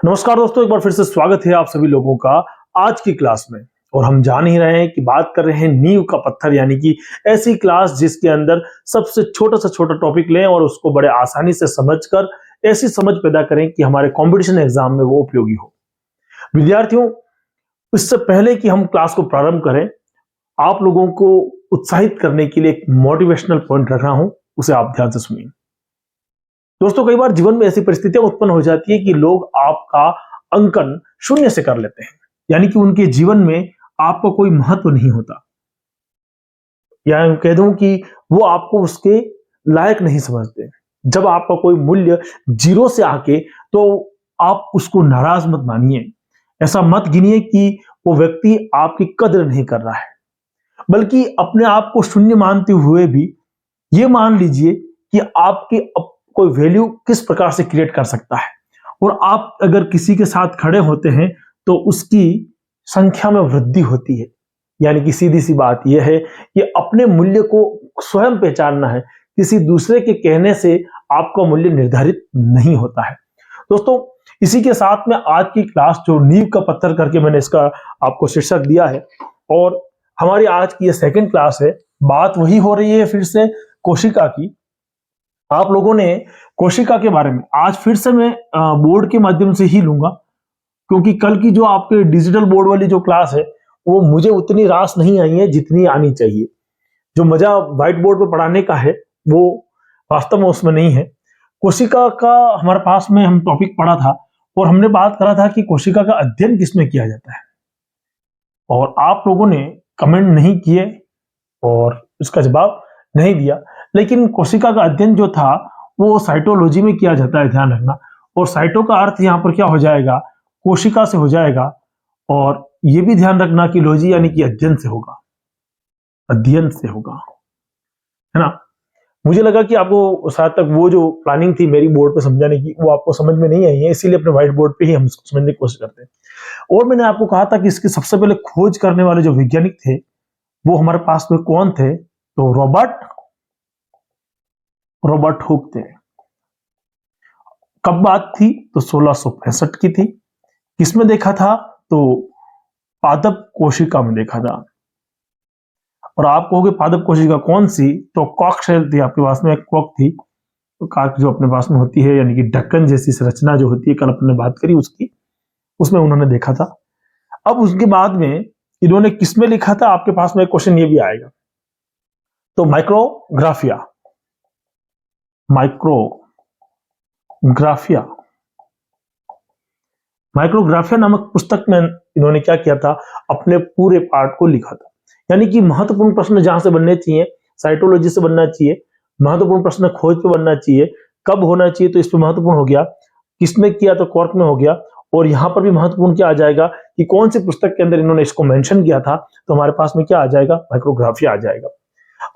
नमस्कार दोस्तों, एक बार फिर से स्वागत है आप सभी लोगों का आज की क्लास में। और हम जान ही रहे हैं कि बात कर रहे हैं नींव का पत्थर, यानी कि ऐसी क्लास जिसके अंदर सबसे छोटा से छोटा टॉपिक लें और उसको बड़े आसानी से समझकर ऐसी समझ पैदा करें कि हमारे कंपटीशन एग्जाम में वो उपयोगी हो। विद्यार्थियों, इससे पहले कि हम क्लास को प्रारंभ करें, आप लोगों को उत्साहित करने के लिए एक मोटिवेशनल पॉइंट रख रहा हूं, उसे आप ध्यान से सुनिए। दोस्तों, कई बार जीवन में ऐसी परिस्थितियां उत्पन्न हो जाती है कि लोग आपका अंकन शून्य से कर लेते हैं, यानी कि उनके जीवन में आपका कोई महत्व नहीं होता, या यूं कह दूं कि वो आपको उसके लायक नहीं समझते। जब आपका कोई मूल्य जीरो से आके, तो आप उसको नाराज मत मानिए, ऐसा मत गिनिए कि वो व्यक्ति आपकी कदर नहीं कर रहा है, बल्कि अपने आप को शून्य मानते हुए भी ये मान लीजिए कि आपकी कोई वैल्यू किस प्रकार से क्रिएट कर सकता है। और आप अगर किसी के साथ खड़े होते हैं तो उसकी संख्या में वृद्धि होती है। यानी कि सीधी सी बात यह है कि अपने मूल्य को स्वयं पहचानना है, किसी दूसरे के कहने से आपका मूल्य निर्धारित नहीं होता है। दोस्तों, इसी के साथ में आज की क्लास जो नींव का पत्थर करके मैंने इसका आपको शीर्षक दिया है, और हमारी आज की ये सेकंड क्लास है। बात वही हो रही है फिर से कोशिका की। आप लोगों ने कोशिका के बारे में आज फिर से मैं बोर्ड के माध्यम से ही लूंगा, क्योंकि कल की जो आपके डिजिटल बोर्ड वाली जो क्लास है वो मुझे उतनी रास नहीं आई है जितनी आनी चाहिए। जो मजा व्हाइट बोर्ड पर पढ़ाने का है वो वास्तव में उसमें नहीं है। कोशिका का हमारे पास में हम टॉपिक पढ़ा था और हमने बात करा था कि कोशिका का अध्ययन किसमें किया जाता है, और आप लोगों ने कमेंट नहीं किए और इसका जवाब नहीं दिया। लेकिन कोशिका का अध्ययन जो था वो साइटोलॉजी में किया जाता है, ध्यान रखना। और साइटो का अर्थ यहाँ पर क्या हो जाएगा, कोशिका से हो जाएगा। और ये भी ध्यान रखना कि लॉजी यानी कि अध्ययन से होगा, अध्ययन से होगा, है ना। मुझे लगा कि आपको शायद तक वो जो प्लानिंग थी मेरी बोर्ड पे समझाने की वो आपको समझ में नहीं आई है, इसीलिए अपने व्हाइट बोर्ड पे ही हम इसको समझने की कोशिश करते हैं। और मैंने आपको कहा था कि इसके सबसे पहले खोज करने वाले जो वैज्ञानिक थे वो हमारे पास में कौन थे, तो रॉबर्ट हुक थे। कब बात थी, तो 1665 की थी। किसमें देखा था, तो पादप कोशिका में देखा था। और आप कहोगे पादप कोशिका कौन सी, तो कॉक शेल थी आपके पास में, एक कॉक थी, तो काक जो अपने पास में होती है, यानी कि ढक्कन जैसी संरचना जो होती है, कल अपने बात करी उसकी, उसमें उन्होंने देखा था। अब उसके बाद में इन्होंने किसमें लिखा था, आपके पास में एक क्वेश्चन ये भी आएगा, तो माइक्रोग्राफिया माइक्रोग्राफिया नामक पुस्तक में इन्होंने क्या किया था, अपने पूरे पार्ट को लिखा था। यानी कि महत्वपूर्ण प्रश्न जहां से बनने चाहिए, साइटोलॉजी से बनना चाहिए, महत्वपूर्ण प्रश्न खोज पे बनना चाहिए, कब होना चाहिए तो इस पे महत्वपूर्ण हो गया, किसमें किया तो कॉर्क में हो गया। और यहां पर भी महत्वपूर्ण क्या आ जाएगा कि कौन सी पुस्तक के अंदर इन्होंने इसको मेंशन किया था, तो हमारे पास में क्या आ जाएगा, माइक्रोग्राफिया आ जाएगा।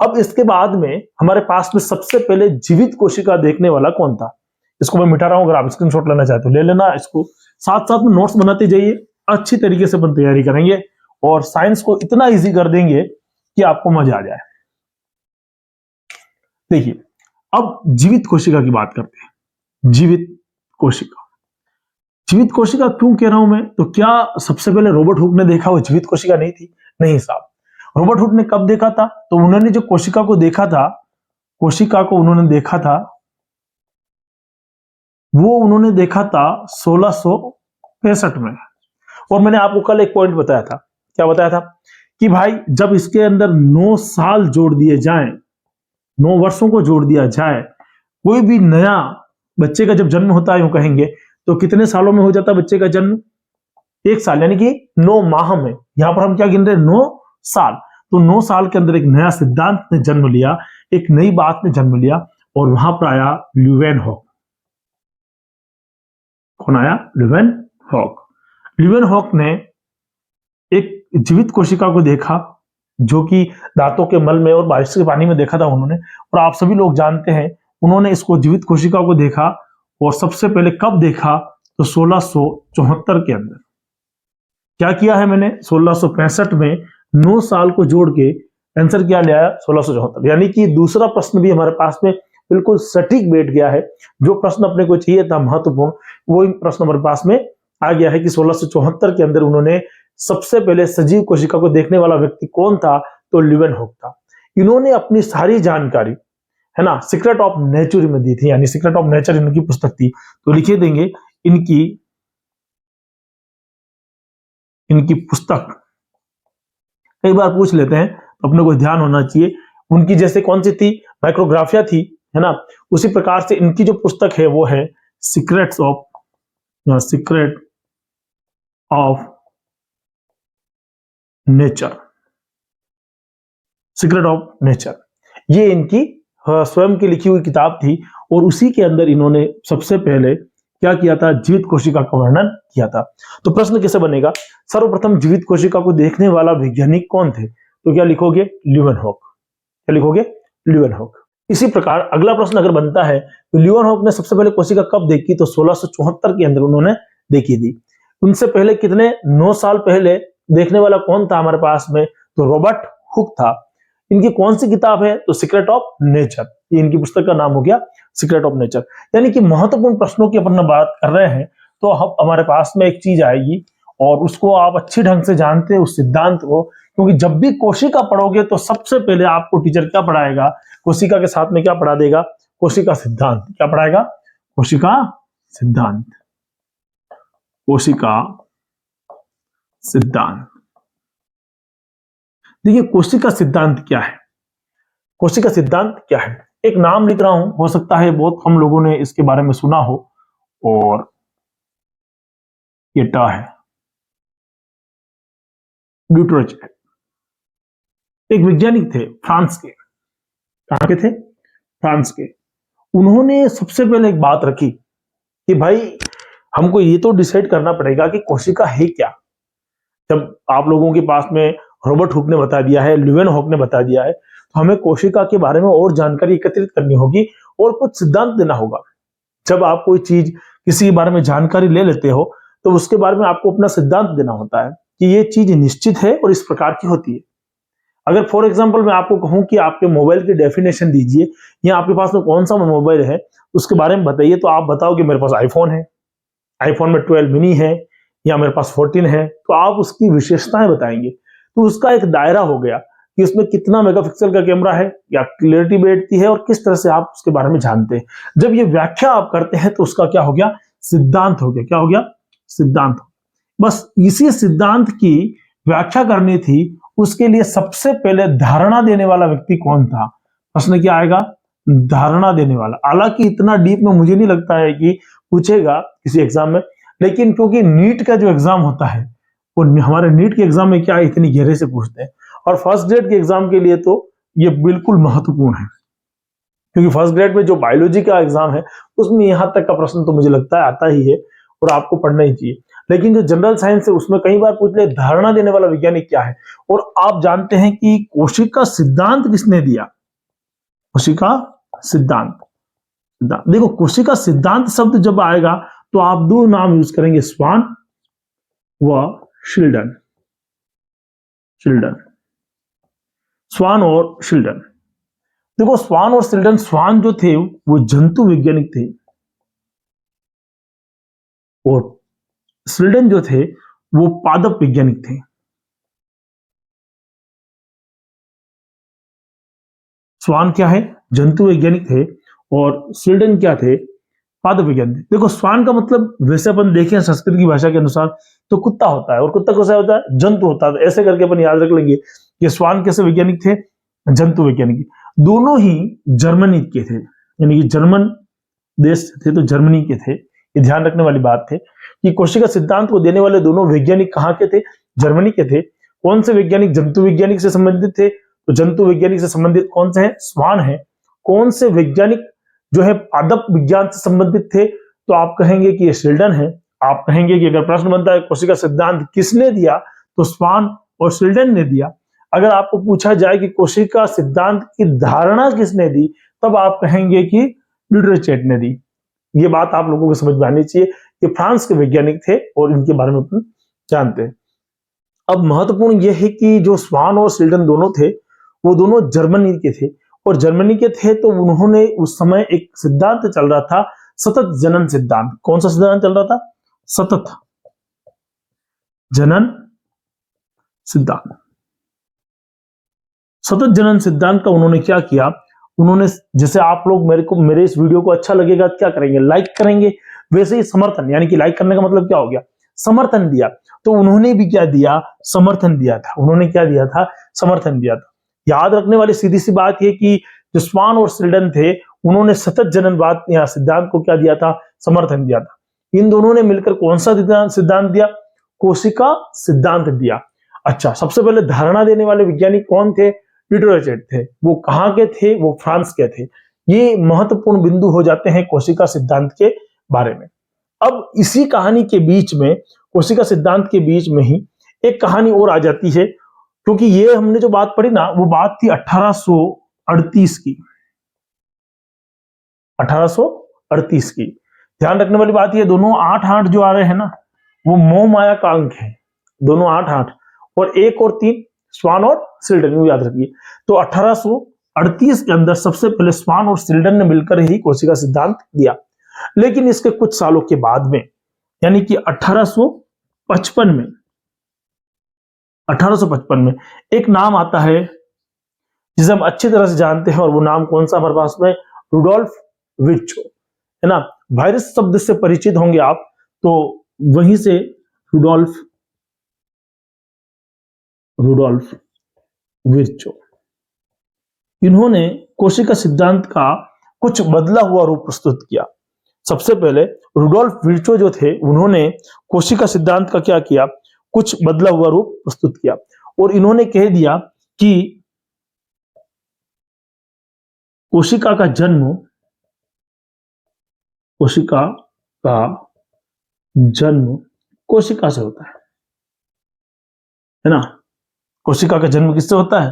अब इसके बाद में हमारे पास में सबसे पहले जीवित कोशिका देखने वाला कौन था, इसको मैं मिटा रहा हूं, अगर आप स्क्रीनशॉट लेना चाहते हो ले लेना। इसको साथ साथ में नोट्स बनाते जाइए, अच्छी तरीके से अपन तैयारी करेंगे और साइंस को इतना इजी कर देंगे कि आपको मजा आ जाए। देखिए, अब जीवित कोशिका की बात करते हैं। जीवित कोशिका क्यों कह रहा हूं मैं, तो क्या सबसे पहले रॉबर्ट हुक ने देखा वो जीवित कोशिका नहीं थी? नहीं साहब। रॉबर्ट हुक ने कब देखा था, तो उन्होंने जो कोशिका को देखा था, वो उन्होंने देखा था 1665 में। और मैंने आपको कल एक पॉइंट बताया था, क्या बताया था, कि भाई जब इसके अंदर 9 साल जोड़ दिए जाएं, 9 वर्षों को जोड़ दिया जाए, कोई भी नया बच्चे का जब जन्म होता है, यूं कहेंगे तो कितने सालों में हो जाता है बच्चे का जन्म, 1 साल, यानी कि 9 माह में। यहां पर हम क्या गिन रहे हैं, 9 साल। तो 9 साल के अंदर एक नया सिद्धांत ने जन्म लिया, एक नई बात ने जन्म लिया, और वहां पर आया ल्यूवेनहॉक। कौन आया, ल्यूवेनहॉक ने एक जीवित कोशिका को देखा, जो कि दांतों के मल में और बारिश के पानी में देखा था उन्होंने। और आप सभी लोग जानते हैं उन्होंने इसको जीवित कोशिका को देखा, और सबसे पहले कब देखा, तो 1674 के अंदर। क्या किया है मैंने, 1665 में 9 साल को जोड़ के आंसर क्या ले आया, 1674। यानी कि दूसरा प्रश्न भी हमारे पास में बिल्कुल सटीक बैठ गया है। जो प्रश्न अपने को चाहिए था महत्वपूर्ण, वो प्रश्न हमारे पास में आ गया है कि 1674 के अंदर उन्होंने सबसे पहले सजीव कोशिका को देखने वाला व्यक्ति कौन था, तो ल्यूवेनहॉक था। इन्होंने अपनी सारी जानकारी, है ना, सीक्रेट ऑफ नेचर में दी थी, यानी सीक्रेट ऑफ नेचर इनकी पुस्तक थी। तो लिखे देंगे इनकी पुस्तक, कई बार पूछ लेते हैं तो अपने को ध्यान होना चाहिए। उनकी जैसे कौन सी थी, माइक्रोग्राफिया थी, है ना, उसी प्रकार से इनकी जो पुस्तक है वो है secret of nature. Secret of nature ये इनकी स्वयं की लिखी हुई किताब थी, और उसी के अंदर इन्होंने सबसे पहले क्या किया था, जीवित कोशिका का वर्णन किया था। तो प्रश्न कैसे बनेगा, सर्वप्रथम जीवित कोशिका को देखने वाला वैज्ञानिक कौन थे, तो क्या लिखोगे, ल्यूवेनहॉक। क्या लिखोगे, ल्यूवेनहॉक। इसी प्रकार अगला प्रश्न अगर बनता है तो ल्यूवेनहॉक ने सबसे पहले कोशिका कब देखी, तो 1674 के अंदर उन्होंने देखी थी। उनसे पहले कितने 9 साल पहले देखने वाला कौन था हमारे पास में, तो रॉबर्ट हुक था। इनकी कौन सी किताब है, तो सीक्रेट ऑफ नेचर, ये इनकी पुस्तक का नाम हो गया सीक्रेट ऑफ नेचर। यानी कि महत्वपूर्ण प्रश्नों की अपन बात कर रहे हैं तो हमारे पास में एक चीज आएगी, और उसको आप अच्छी ढंग से जानते हैं उस सिद्धांत को, क्योंकि जब भी कोशिका पढ़ोगे तो सबसे पहले आपको टीचर क्या पढ़ाएगा, कोशिका के साथ में क्या पढ़ा देगा, कोशिका सिद्धांत। क्या पढ़ाएगा, कोशिका सिद्धांत। कोशिका सिद्धांत। देखिए कोशिका सिद्धांत क्या है, कोशिका सिद्धांत क्या है, एक नाम लिख रहा हूं, हो सकता है बहुत कम लोगों ने इसके बारे में सुना हो, और ये टा है, ड्यूटरोचेट। एक वैज्ञानिक थे फ्रांस के, कहां के थे, फ्रांस के। उन्होंने सबसे पहले एक बात रखी कि भाई हमको ये तो डिसाइड करना पड़ेगा कि कोशिका है क्या। जब आप लोगों के पास में रॉबर्ट हुक ने बता दिया है, ल्यूवेनहॉक ने बता दिया है, तो हमें कोशिका के बारे में और जानकारी एकत्रित करनी होगी और कुछ सिद्धांत देना होगा। जब आप कोई चीज किसी के बारे में जानकारी ले लेते हो तो उसके बारे में आपको अपना सिद्धांत देना होता है कि ये चीज निश्चित है और इस प्रकार की होती है। अगर फॉर एग्जांपल मैं आपको कहूं कि आपके मोबाइल की डेफिनेशन दीजिए, या आपके पास में कौन सा मोबाइल है उसके बारे में बताइए, तो आप बताओगे मेरे पास आईफोन है, आईफोन में 12 मिनी है, या मेरे पास 14 है, तो आप उसकी विशेषताएं बताएंगे। तो उसका एक दायरा हो गया कि उसमें कितना मेगापिक्सल का कैमरा है, या क्लियरिटी बैठती है, और किस तरह से आप उसके बारे में जानते हैं। जब ये व्याख्या आप करते हैं तो उसका क्या हो गया, सिद्धांत हो गया। क्या हो गया, सिद्धांत। बस इसी सिद्धांत की व्याख्या करनी थी, उसके लिए सबसे पहले धारणा देने वाला व्यक्ति कौन था। प्रश्न क्या आएगा, धारणा देने वाला। हालांकि इतना डीप में मुझे नहीं लगता है कि पूछेगा किसी एग्जाम में, लेकिन क्योंकि नीट का जो एग्जाम होता है वो हमारे नीट के एग्जाम में क्या इतनी गहरे से पूछते हैं, और फर्स्ट ग्रेड के एग्जाम के लिए तो ये बिल्कुल महत्वपूर्ण है, क्योंकि फर्स्ट ग्रेड में जो बायोलॉजी का एग्जाम है उसमें यहां तक का प्रश्न तो मुझे लगता है आता ही है और आपको पढ़ना ही चाहिए। लेकिन जो जनरल साइंस है उसमें कई बार पूछ ले धारणा देने वाला वैज्ञानिक क्या है, और आप जानते हैं कि कोशिका सिद्धांत किसने दिया, कोशिका सिद्धांत। देखो कोशिका सिद्धांत शब्द जब आएगा तो आप दो नाम यूज करेंगे, स्वान व शिल्डन। स्वान और शिल्डन। देखो स्वान और शिल्डन, स्वान जो थे वो जंतु वैज्ञानिक थे, और शिल्डन जो थे वो पादप वैज्ञानिक थे। स्वान क्या है, जंतु वैज्ञानिक थे, और शिल्डन क्या थे, पादप वैज्ञानिक थे। देखो स्वान का मतलब वैसे अपन देखें संस्कृत की भाषा के अनुसार तो कुत्ता होता है, और कुत्ता कैसा होता है, जंतु होता है। तो ऐसे करके अपन याद रख लेंगे कि स्वान कैसे वैज्ञानिक थे, जंतु वैज्ञानिक। दोनों ही जर्मनी के थे, यानी कि जर्मन देश थे तो जर्मनी के थे। ये ध्यान रखने वाली बात है कि कोशिका सिद्धांत को देने वाले दोनों वैज्ञानिक कहाँ के थे, जर्मनी के थे। कौन से वैज्ञानिक जंतु वैज्ञानिक से संबंधित थे, तो जंतु वैज्ञानिक से संबंधित कौन से है, स्वान है। कौन से वैज्ञानिक जो है पादप विज्ञान से संबंधित थे, तो आप कहेंगे कि ये शिल्डन है। आप कहेंगे कि अगर प्रश्न बनता है कोशिका सिद्धांत किसने दिया, तो स्वान और शिल्डन ने दिया। अगर आपको पूछा जाए कि कोशिका सिद्धांत की धारणा किसने दी, तब आप कहेंगे कि ड्यूटरोचेट ने दी। ये बात आप लोगों को समझ में आनी चाहिए कि फ्रांस के वैज्ञानिक थे और इनके बारे में अपन जानते हैं। अब महत्वपूर्ण यह है कि जो स्वान और शिल्डन दोनों थे वो दोनों जर्मनी के थे, और जर्मनी के थे, तो उन्होंने उस समय एक सिद्धांत चल रहा था, सतत जनन सिद्धांत। कौन सा सिद्धांत चल रहा था? सतत जनन सिद्धांत। सतत जनन सिद्धांत का उन्होंने क्या किया, उन्होंने, जैसे आप लोग मेरे इस वीडियो को अच्छा लगेगा क्या करेंगे, लाइक करेंगे, वैसे ही समर्थन, यानी कि लाइक करने का मतलब क्या हो गया, समर्थन दिया। तो उन्होंने भी क्या दिया, समर्थन दिया था। उन्होंने क्या दिया था, समर्थन दिया था। याद रखने वाली सीधी सी बात है कि जो स्वान और सिल्डन थे, उन्होंने सतत जननवाद या सिद्धांत को क्या दिया था, समर्थन दिया था। इन दोनों ने मिलकर कौन सा सिद्धांत दिया, कोशिका सिद्धांत दिया। अच्छा, सबसे पहले धारणा देने वाले वैज्ञानिक कौन थे, डिटरोचेट थे। वो कहां के थे, वो फ्रांस के थे। ये महत्वपूर्ण बिंदु हो जाते हैं कोशिका सिद्धांत के बारे में। अब इसी कहानी के बीच में, कोशिका सिद्धांत के बीच में ही एक कहानी और आ जाती है, क्योंकि ये हमने जो बात पढ़ी ना, वो बात थी 1838 की। 1838 की। ध्यान रखने वाली बात ये, दोनों 8-8 जो आ रहे हैं ना, वो मोह माया का अंक है। दोनों 8-8 और 1 और 3 स्वान और सिल्डन, याद रखिए। तो 1838 के अंदर सबसे पहले स्वान और सिल्डन ने मिलकर ही कोशिका सिद्धांत दिया। लेकिन इसके कुछ सालों के बाद में, यानी कि 1855 में, 1855 में एक नाम आता है जिसे हम अच्छी तरह से जानते हैं, और वो नाम कौन सा हमारे पास में, रुडोल्फ विर्चो, है ना। वायरस शब्द से परिचित होंगे आप, तो वहीं से रुडोल्फ विर्चो, इन्होंने कोशिका सिद्धांत का कुछ बदला हुआ रूप प्रस्तुत किया। सबसे पहले रुडोल्फ विर्चो जो थे, उन्होंने कोशिका सिद्धांत का क्या किया, कुछ बदला हुआ रूप प्रस्तुत किया, और इन्होंने कह दिया कि कोशिका का जन्म कोशिका से होता है ना। कोशिका का जन्म किससे होता है,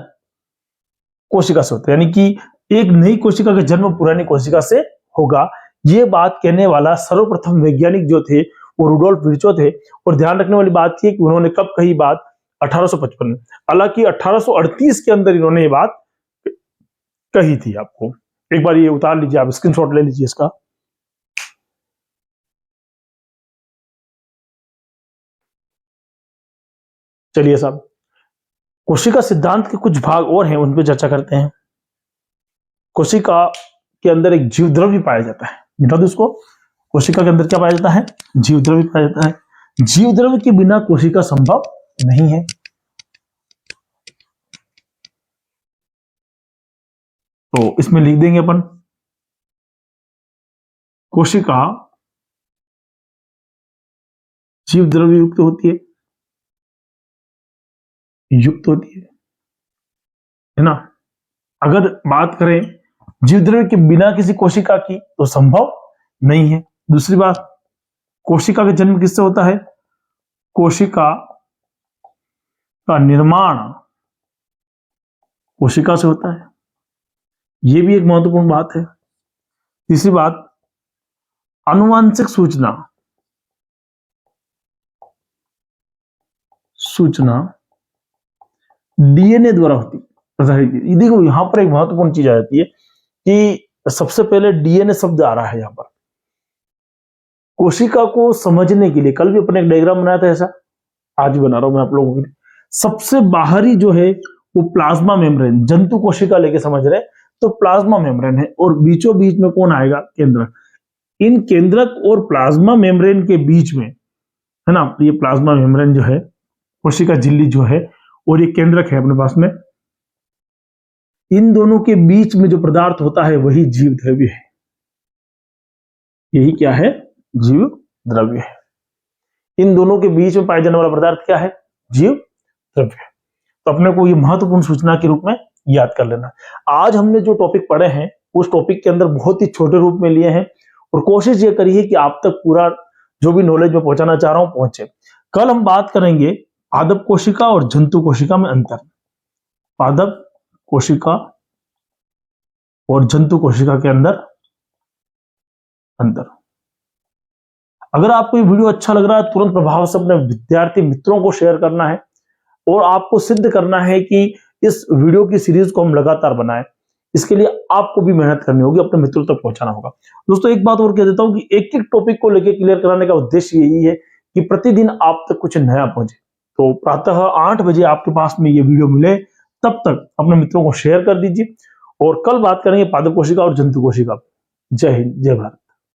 कोशिका से होता है, यानी कि एक नई कोशिका का जन्म पुरानी कोशिका से होगा। ये बात कहने वाला सर्वप्रथम वैज्ञानिक जो थे, वो रुडोल्फ विर्चो थे। और ध्यान रखने वाली बात थी कि उन्होंने कब कही बात, 1855 में। हालांकि 1838 के अंदर इन्होंने ये बात कही थी। आपको एक बार ये उतार लीजिए, आप स्क्रीनशॉट ले लीजिए इसका। चलिए साहब, कोशिका सिद्धांत के कुछ भाग और हैं, उन पर चर्चा करते हैं। कोशिका के अंदर एक जीव द्रव्य पाया जाता है, मिटा दो इसको। कोशिका के अंदर क्या पाया जाता है, जीव द्रव्य पाया जाता है। जीव द्रव्य के बिना कोशिका संभव नहीं है। तो इसमें लिख देंगे अपन, कोशिका जीव द्रव्य युक्त होती है ना। अगर बात करें जीव द्रव्य के बिना किसी कोशिका की, तो संभव नहीं है। दूसरी बात, कोशिका का जन्म किससे होता है, कोशिका का निर्माण कोशिका से होता है। यह भी एक महत्वपूर्ण बात है। तीसरी बात, आनुवांशिक सूचना डीएनए द्वारा होती है। देखो यहां पर एक महत्वपूर्ण चीज आ जाती है कि सबसे पहले डीएनए शब्द आ रहा है यहां पर कोशिका को समझने के लिए। कल भी अपने एक डायग्राम बनाया था ऐसा, आज भी बना रहा हूं मैं आप लोगों के लिए। सबसे बाहरी जो है वो प्लाज्मा मेम्ब्रेन, जंतु कोशिका लेके समझ रहे, तो प्लाज्मा मेम्ब्रेन है, और बीचों बीच में कौन आएगा, केंद्रक। इन केंद्रक और प्लाज्मा मेम्ब्रेन के बीच में, है ना, ये प्लाज्मा मेम्ब्रेन जो है, कोशिका झिल्ली जो है, और ये केंद्रक है अपने पास में। इन दोनों के बीच में जो पदार्थ होता है वही जीव द्रव्य है। यही क्या है, जीव द्रव्य है। इन दोनों के बीच में पाया जाने वाला पदार्थ क्या है, जीव द्रव्य। तो अपने को ये महत्वपूर्ण सूचना के रूप में याद कर लेना। आज हमने जो टॉपिक पढ़े हैं, उस टॉपिक के अंदर बहुत ही छोटे रूप में लिए हैं, और कोशिश ये करिए कि आप तक पूरा जो भी नॉलेज मैं पहुंचाना चाह रहा हूं पहुंचे। कल हम बात करेंगे पादप कोशिका और जंतु कोशिका में अंतर। पादप कोशिका और जंतु कोशिका के अंदर अंतर। अगर आपको ये वीडियो अच्छा लग रहा है, तुरंत प्रभाव से अपने विद्यार्थी मित्रों को शेयर करना है, और आपको सिद्ध करना है कि इस वीडियो की सीरीज को हम लगातार बनाएं। इसके लिए आपको भी मेहनत करनी होगी, अपने मित्रों तक पहुंचाना होगा। दोस्तों एक बात और कह देता हूं कि एक एक टॉपिक को लेकर क्लियर कराने का उद्देश्य यही है कि प्रतिदिन आप तक कुछ नया पहुंचे। तो प्रातः 8 बजे आपके पास में ये वीडियो मिले, तब तक अपने मित्रों को शेयर कर दीजिए। और कल बात करेंगे पादप कोशिका और जंतु कोशिका। जय हिंद, जय भारत।